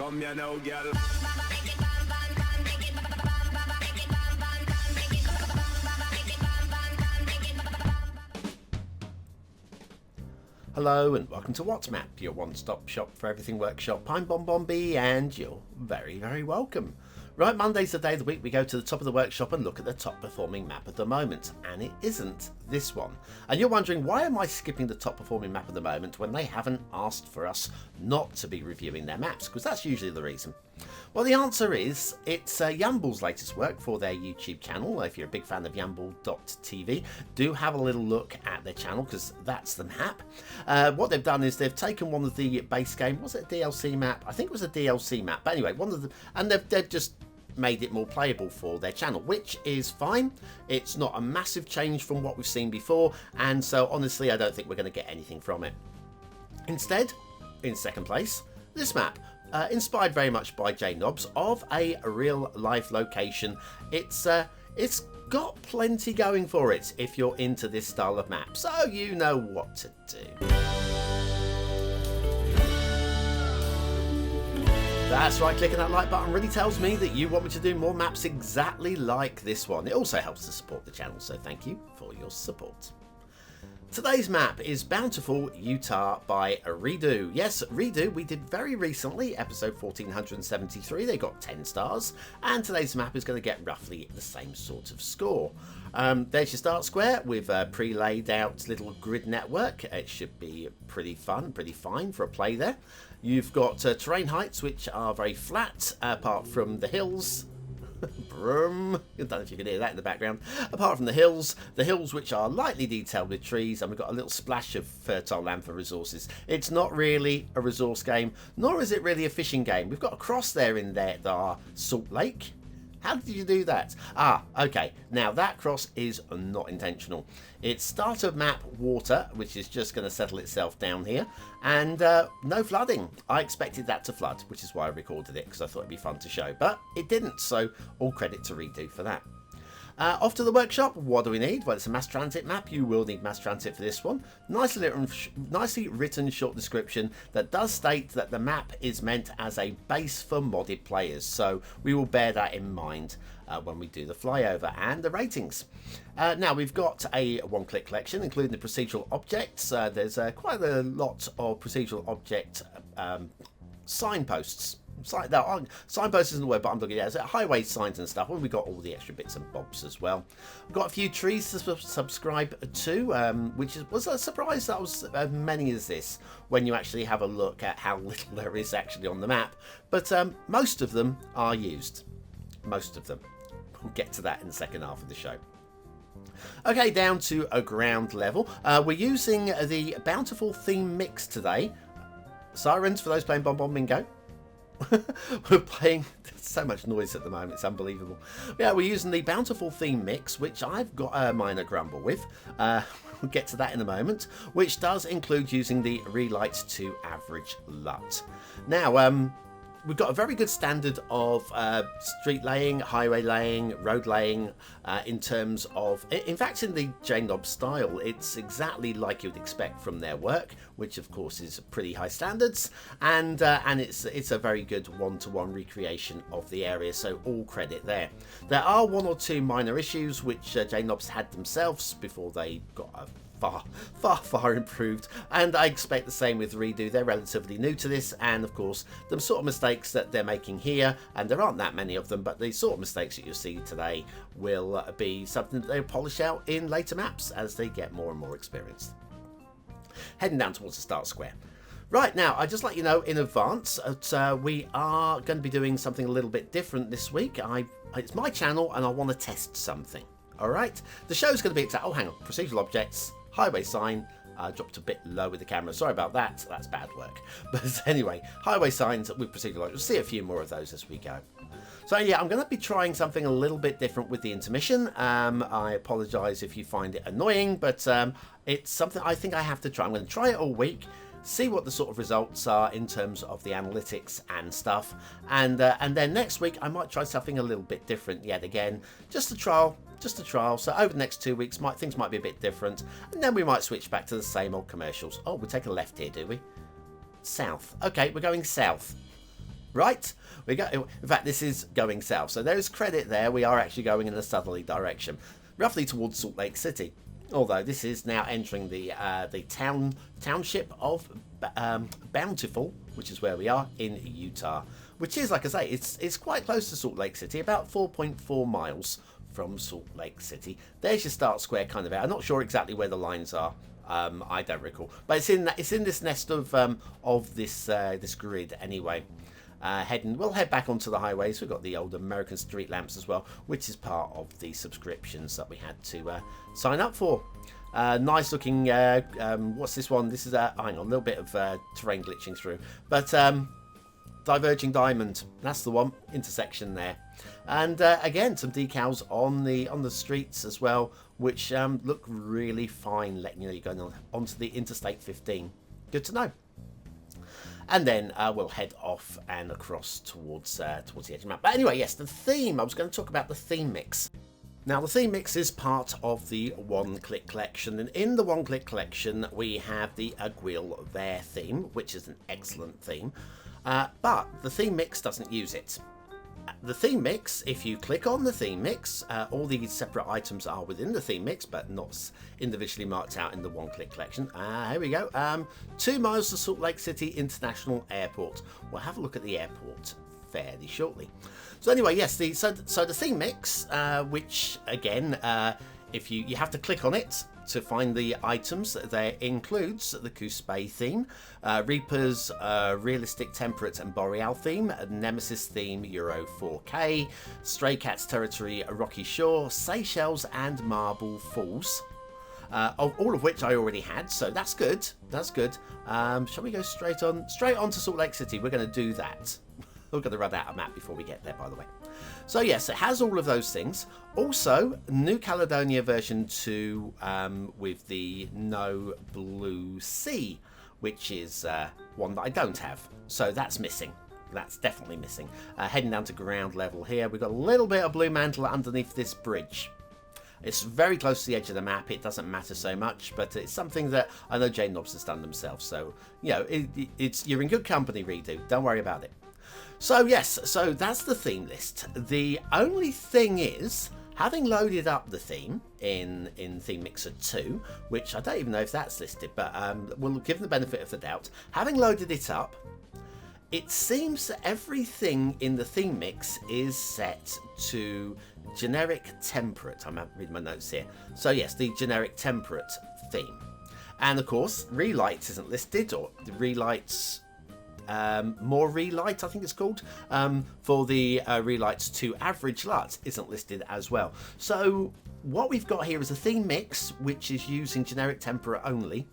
Come here now, girl. Hello and welcome to What's Map, your one-stop shop for everything workshop. I'm BonBonB and you're very, very welcome. Right, Monday's the day of the week we go to the top of the workshop and look at the top performing map at the moment, and it isn't this one. And you're wondering, why am I skipping the top performing map at the moment when they haven't asked for us not to be reviewing their maps? Because that's usually the reason. Well, the answer is it's Yamble's latest work for their YouTube channel. If you're a big fan of Yamble.tv, do have a little look at their channel because that's the map. What they've done is they've taken one of the base game, was it a DLC map? I think it was a DLC map, but anyway, one of the, and they've just made it more playable for their channel, which is fine. It's not a massive change from what we've seen before, and so honestly I don't think we're going to get anything from it. Instead, in second place, this map, inspired very much by J-Knobs, of a real life location. It's got plenty going for it if you're into this style of map, so you know what to do. That's right, clicking that like button really tells me that you want me to do more maps exactly like this one. It also helps to support the channel, so thank you for your support. Today's map is Bountiful, Utah by Redo. Yes, Redo, we did very recently, episode 1473, they got 10 stars, and today's map is going to get roughly the same sort of score. There's your start square with a pre-laid out little grid network. It should be pretty fun, pretty fine for a play there. You've got terrain heights, which are very flat, apart from the hills. Brum. I don't know if you can hear that in the background. Apart from the hills which are lightly detailed with trees, and we've got a little splash of fertile land for resources. It's not really a resource game, nor is it really a fishing game. We've got a cross there in there, our Salt Lake. How did you do that? Ah, okay. Now that cross is not intentional. It's start of map water, which is just going to settle itself down here, and no flooding. I expected that to flood, which is why I recorded it, because I thought it'd be fun to show, but it didn't, so all credit to Redo for that. Off to the workshop. What do we need? Well, it's a mass transit map. You will need mass transit for this one. Nicely written short description that does state that the map is meant as a base for modded players, so we will bear that in mind when we do the flyover and the ratings. Now we've got a one-click collection including the procedural objects. There's quite a lot of procedural object signposts. Signposts isn't the word, but I'm looking at it. Highway signs and stuff. And we've got all the extra bits and bobs as well. We've got a few trees to subscribe to, which was a surprise that was as many as this when you actually have a look at how little there is actually on the map. But most of them are used. Most of them. We'll get to that in the second half of the show. Okay, down to a ground level. We're using the Bountiful theme mix today. Sirens for those playing BonBonBingo. We're playing, there's so much noise at the moment, it's unbelievable. Yeah, we're using the Bountiful theme mix, which I've got a minor grumble with. We'll get to that in a moment, which does include using the relight to average LUT. Now, we've got a very good standard of street laying, highway laying, road laying, in terms of, in fact, in the J-Knob style, it's exactly like you would expect from their work, which of course is pretty high standards, and it's a very good one-to-one recreation of the area, so all credit there. There are one or two minor issues which J-Knobs had themselves before they got a far improved, and I expect the same with Redo. They're relatively new to this, and of course the sort of mistakes that they're making here, and there aren't that many of them, but the sort of mistakes that you'll see today will be something that they'll polish out in later maps as they get more and more experienced. Heading down towards the start square. Right, now, I'd just let you know in advance that we are going to be doing something a little bit different this week. It's my channel and I want to test something. Alright, the show's going to be exact. Oh, hang on. Procedural objects, highway sign. Dropped a bit low with the camera. Sorry about that. That's bad work. But anyway, highway signs with procedural objects. We'll see a few more of those as we go. So yeah, I'm going to be trying something a little bit different with the intermission. I apologise if you find it annoying, but it's something I think I have to try. I'm going to try it all week, see what the sort of results are in terms of the analytics and stuff, and then next week I might try something a little bit different yet again, just a trial. So over the next 2 weeks things might be a bit different, and then we might switch back to the same old commercials. Oh, we take a left here, do we? South. Okay, we're going south. Right, we go. In fact, this is going south, so there's credit there. We are actually going in a southerly direction, roughly towards Salt Lake City. Although this is now entering the township of Bountiful, which is where we are in Utah, which is, like I say, it's quite close to Salt Lake City, about 4.4 miles from Salt Lake City. There's your start square kind of out. I'm not sure exactly where the lines are. I don't recall, but it's in this nest of this grid anyway. We'll head back onto the highways. We've got the old American street lamps as well, which is part of the subscriptions that we had to sign up for. Nice looking, what's this one? This is hang on, a little bit of terrain glitching through, but diverging diamond, that's the one, intersection there. And again, some decals on the streets as well, which look really fine, letting you know you're going onto the Interstate 15. Good to know. And then we'll head off and across towards the edge of the map. But anyway, yes, the theme. I was going to talk about the theme mix. Now, the theme mix is part of the one-click collection. And in the one-click collection, we have the Aguil There theme, which is an excellent theme. But the theme mix doesn't use it. The theme mix, if you click on the theme mix, all these separate items are within the theme mix, but not individually marked out in the one-click collection. Here we go. 2 miles to Salt Lake City International Airport. We'll have a look at the airport fairly shortly. So anyway, yes, so the theme mix, which again, if you have to click on it to find the items, there includes the Couspe theme, Reaper's Realistic Temperate and Boreal theme, Nemesis theme Euro 4K, Stray Cats Territory Rocky Shore, Seychelles and Marble Falls. All of which I already had, so that's good. That's good. Shall we go straight on to Salt Lake City? We're going to do that. We're going to run out a map before we get there, by the way. So yes, it has all of those things. Also, New Caledonia version 2 with the No Blue Sea, which is one that I don't have. So that's missing. That's definitely missing. Heading down to ground level here, we've got a little bit of blue mantle underneath this bridge. It's very close to the edge of the map. It doesn't matter so much, but it's something that I know Jane Knobs has done themselves. So, you know, you're in good company, Redo. Don't worry about it. So yes, so that's the theme list. The only thing is, having loaded up the theme in Theme Mixer 2, which I don't even know if that's listed, but we'll give them the benefit of the doubt. Having loaded it up, it seems that everything in the theme mix is set to generic temperate. I'm reading my notes here. So yes, the generic temperate theme. And of course, Relights isn't listed, or the Relights... more Relight, I think it's called, for the Relights to Average LUT isn't listed as well. So what we've got here is a theme mix, which is using generic temperate only.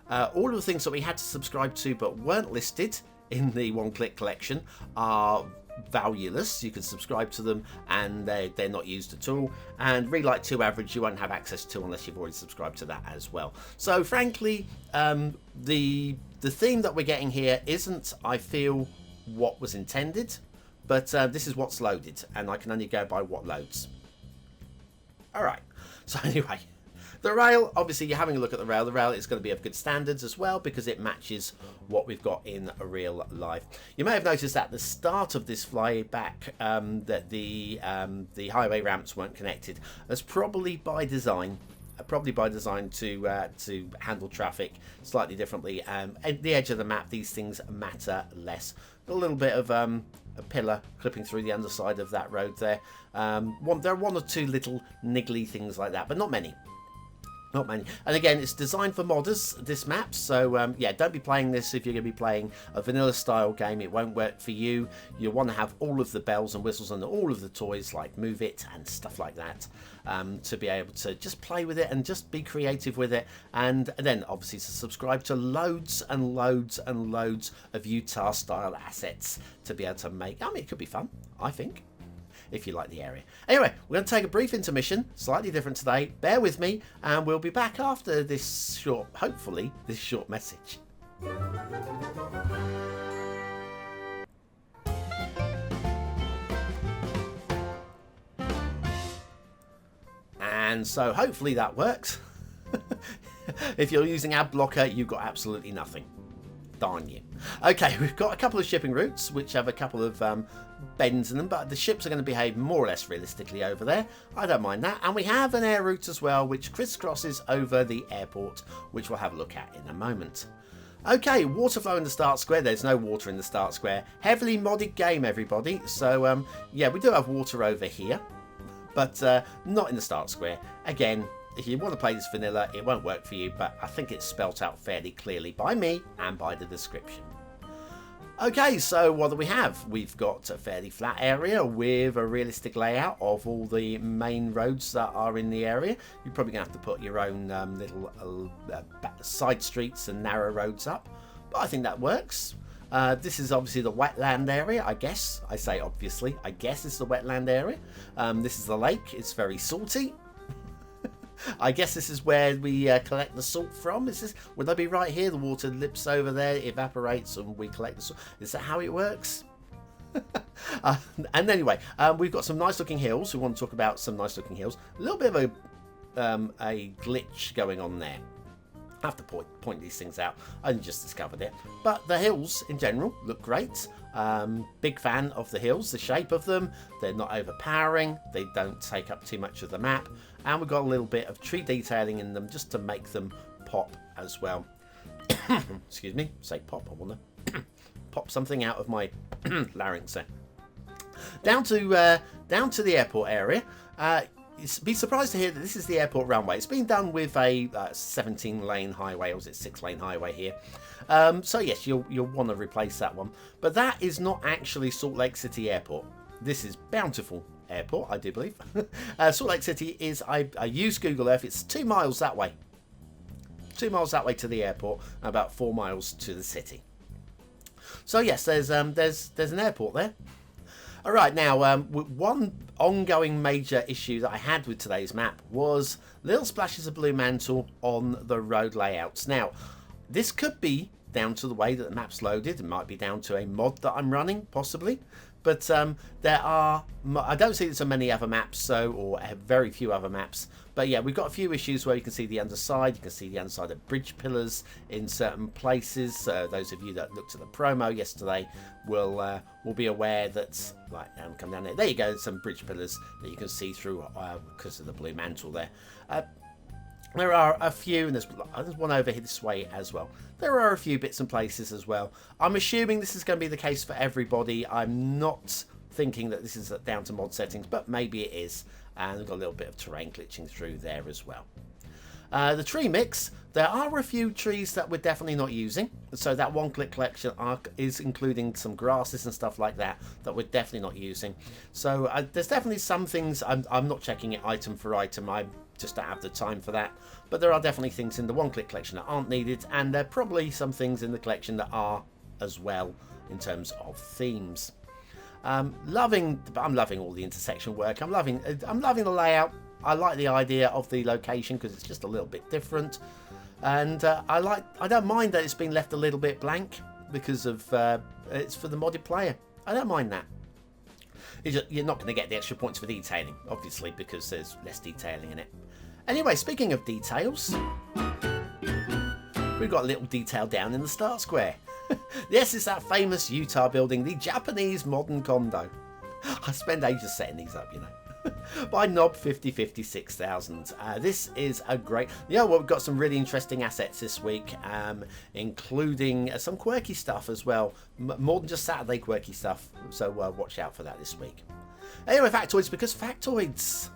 All of the things that we had to subscribe to but weren't listed in the one-click collection are valueless. You can subscribe to them and they're not used at all. And Relight 2 Average you won't have access to unless you've already subscribed to that as well. So frankly, the theme that we're getting here isn't, I feel, what was intended, but this is what's loaded, and I can only go by what loads. Alright, so anyway, the rail, obviously you're having a look at the rail. The rail is going to be of good standards as well, because it matches what we've got in real life. You may have noticed at the start of this flyback that the highway ramps weren't connected. That's probably by design. To handle traffic slightly differently. At the edge of the map, these things matter less. Got a little bit of a pillar clipping through the underside of that road there. There are one or two little niggly things like that, but not many. Not many. And again, it's designed for modders, this map, so yeah, don't be playing this if you're going to be playing a vanilla style game. It won't work for you. You'll want to have all of the bells and whistles and all of the toys like Move It and stuff like that to be able to just play with it and just be creative with it. And then obviously to subscribe to loads and loads and loads of Utah style assets to be able to make. I mean, it could be fun, I think, if you like the area. Anyway, we're going to take a brief intermission, slightly different today. Bear with me, and we'll be back after this short, hopefully, this short message. And so hopefully that works. If you're using ad blocker, you've got absolutely nothing. darn you. Okay, we've got a couple of shipping routes which have a couple of bends in them, but the ships are going to behave more or less realistically over there. I don't mind that. And we have an air route as well which crisscrosses over the airport, which we'll have a look at in a moment. Okay, water flow in the start square. There's no water in the start square. Heavily modded game, everybody. So yeah, we do have water over here, but not in the start square. Again, if you want to play this vanilla, it won't work for you, but I think it's spelt out fairly clearly by me and by the description. Okay, so what do we have? We've got a fairly flat area with a realistic layout of all the main roads that are in the area. You're probably going to have to put your own little side streets and narrow roads up, but I think that works. This is obviously the wetland area, I guess. I say obviously, I guess it's the wetland area. This is the lake. It's very salty. I guess this is where we collect the salt from. Would I be right here? The water lips over there, evaporates, and we collect the salt. Is that how it works? And anyway, we've got some nice looking hills. We want to talk about some nice looking hills. A little bit of a glitch going on there. I have to point these things out. I only just discovered it. But the hills in general look great. Big fan of the hills, the shape of them. They're not overpowering. They don't take up too much of the map. And we've got a little bit of tree detailing in them just to make them pop as well. Excuse me, say pop, I want to pop something out of my larynx there. Down to the airport area. Be surprised to hear that this is the airport runway. It's been done with a 17-lane highway, or is it 6-lane highway here? So yes, you'll want to replace that one. But that is not actually Salt Lake City Airport. This is Bountiful Airport, I do believe. Salt Lake City is, I use Google Earth, it's 2 miles that way. 2 miles that way to the airport, and about 4 miles to the city. So yes, there's an airport there. All right, now one ongoing major issue that I had with today's map was little splashes of blue mantle on the road layouts. Now, this could be down to the way that the map's loaded. It might be down to a mod that I'm running, possibly. But I don't see so many other maps, or very few other maps. But yeah, we've got a few issues where you can see the underside. You can see the underside of bridge pillars in certain places. Those of you that looked at the promo yesterday will be aware that, right, come down there. There you go, some bridge pillars that you can see through because of the blue mantle there. There are a few, and there's one over here this way as well. There are a few bits and places as well. I'm assuming this is going to be the case for everybody. I'm not thinking that this is down to mod settings, but maybe it is. And we've got a little bit of terrain glitching through there as well. The tree mix, there are a few trees that we're definitely not using. So that one-click collection is including some grasses and stuff like that we're definitely not using. So there's definitely some things, I'm not checking it item for item. I just don't have the time for that. But there are definitely things in the one-click collection that aren't needed, and there are probably some things in the collection that are as well in terms of themes. I'm loving all the intersection work. I'm loving the layout. I like the idea of the location because it's just a little bit different, and I don't mind that it's been left a little bit blank because of it's for the modded player. I don't mind that. You're not going to get the extra points for detailing, obviously, because there's less detailing in it. Anyway, speaking of details, we've got a little detail down in the start square. Yes, it's that famous Utah building, the Japanese Modern Condo. I spend ages setting these up, you know. By Knob 5056,000. This is a great... Yeah, well, we've got some really interesting assets this week, including some quirky stuff as well. More than just Saturday quirky stuff, so watch out for that this week. Anyway, Factoids, because Factoids...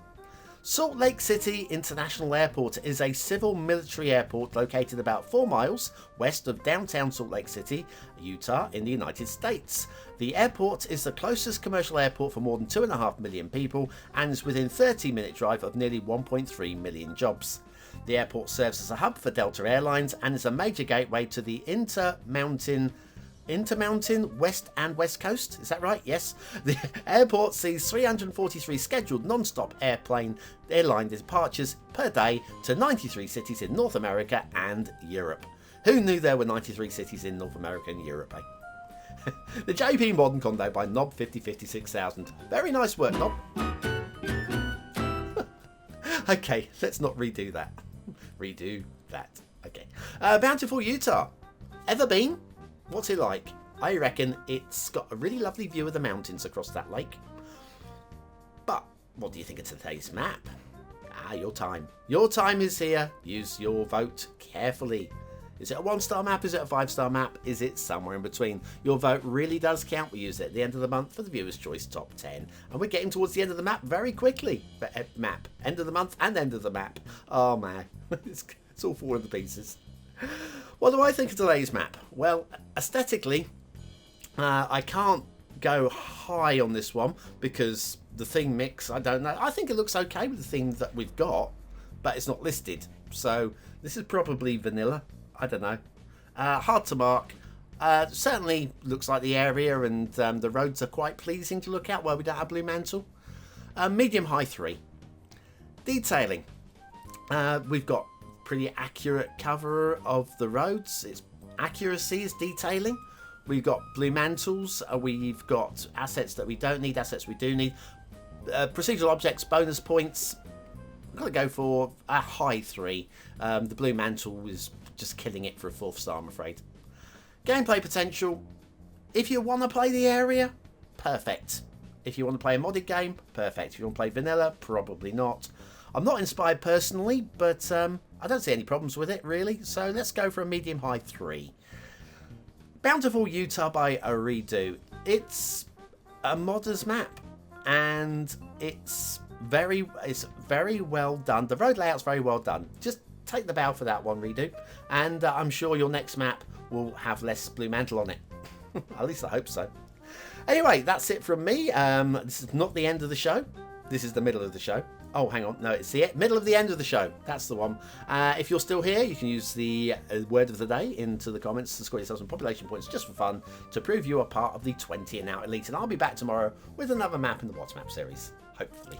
Salt Lake City International Airport is a civil military airport located about 4 miles west of downtown Salt Lake City, Utah, in the United States. The airport is the closest commercial airport for more than 2.5 million people and is within 30-minute drive of nearly 1.3 million jobs. The airport serves as a hub for Delta Airlines and is a major gateway to the Intermountain West and West Coast, is that right? Yes. The airport sees 343 scheduled non-stop airline departures per day to 93 cities in North America and Europe. Who knew there were 93 cities in North America and Europe, eh? The JP Modern Condo by Knob 5056,000. Very nice work, Knob. Okay, let's not redo that. Redo that. Okay. Bountiful, Utah. Ever been? What's it like? I reckon it's got a really lovely view of the mountains across that lake. But what do you think of today's map? Your time. Your time is here. Use your vote carefully. Is it a 1-star map? Is it a 5-star map? Is it somewhere in between? Your vote really does count. We use it at the end of the month for the Viewer's Choice Top 10. And we're getting towards the end of the map very quickly. Map. End of the month and end of the map. Oh man, it's all falling to pieces. What do I think of today's map? Well, aesthetically, I can't go high on this one because the theme mix, I don't know. I think it looks okay with the theme that we've got, but it's not listed. So this is probably vanilla. I don't know. Hard to mark. Certainly looks like the area and the roads are quite pleasing to look at where we don't have blue mantle. Medium high 3. Detailing. We've got pretty accurate cover of the roads. Its accuracy is detailing. We've got blue mantles. We've got assets that we don't need, assets we do need. Procedural objects, bonus points. I'm going to go for a high 3. The blue mantle is just killing it for a 4th star, I'm afraid. Gameplay potential. If you want to play the area, perfect. If you want to play a modded game, perfect. If you want to play vanilla, probably not. I'm not inspired personally, but I don't see any problems with it, really. So let's go for a medium high 3. Bountiful Utah by a redo. It's a modder's map, and it's very well done. The road layout's very well done. Just take the bow for that one, redo, and I'm sure your next map will have less blue mantle on it. At least I hope so. Anyway, that's it from me. This is not the end of the show. This is the middle of the show. Oh, hang on. No, it's the middle of the end of the show. That's the one. If you're still here, you can use the word of the day into the comments to score yourself some population points just for fun to prove you are part of the 20 and out elite. And I'll be back tomorrow with another map in the What's Map series, hopefully.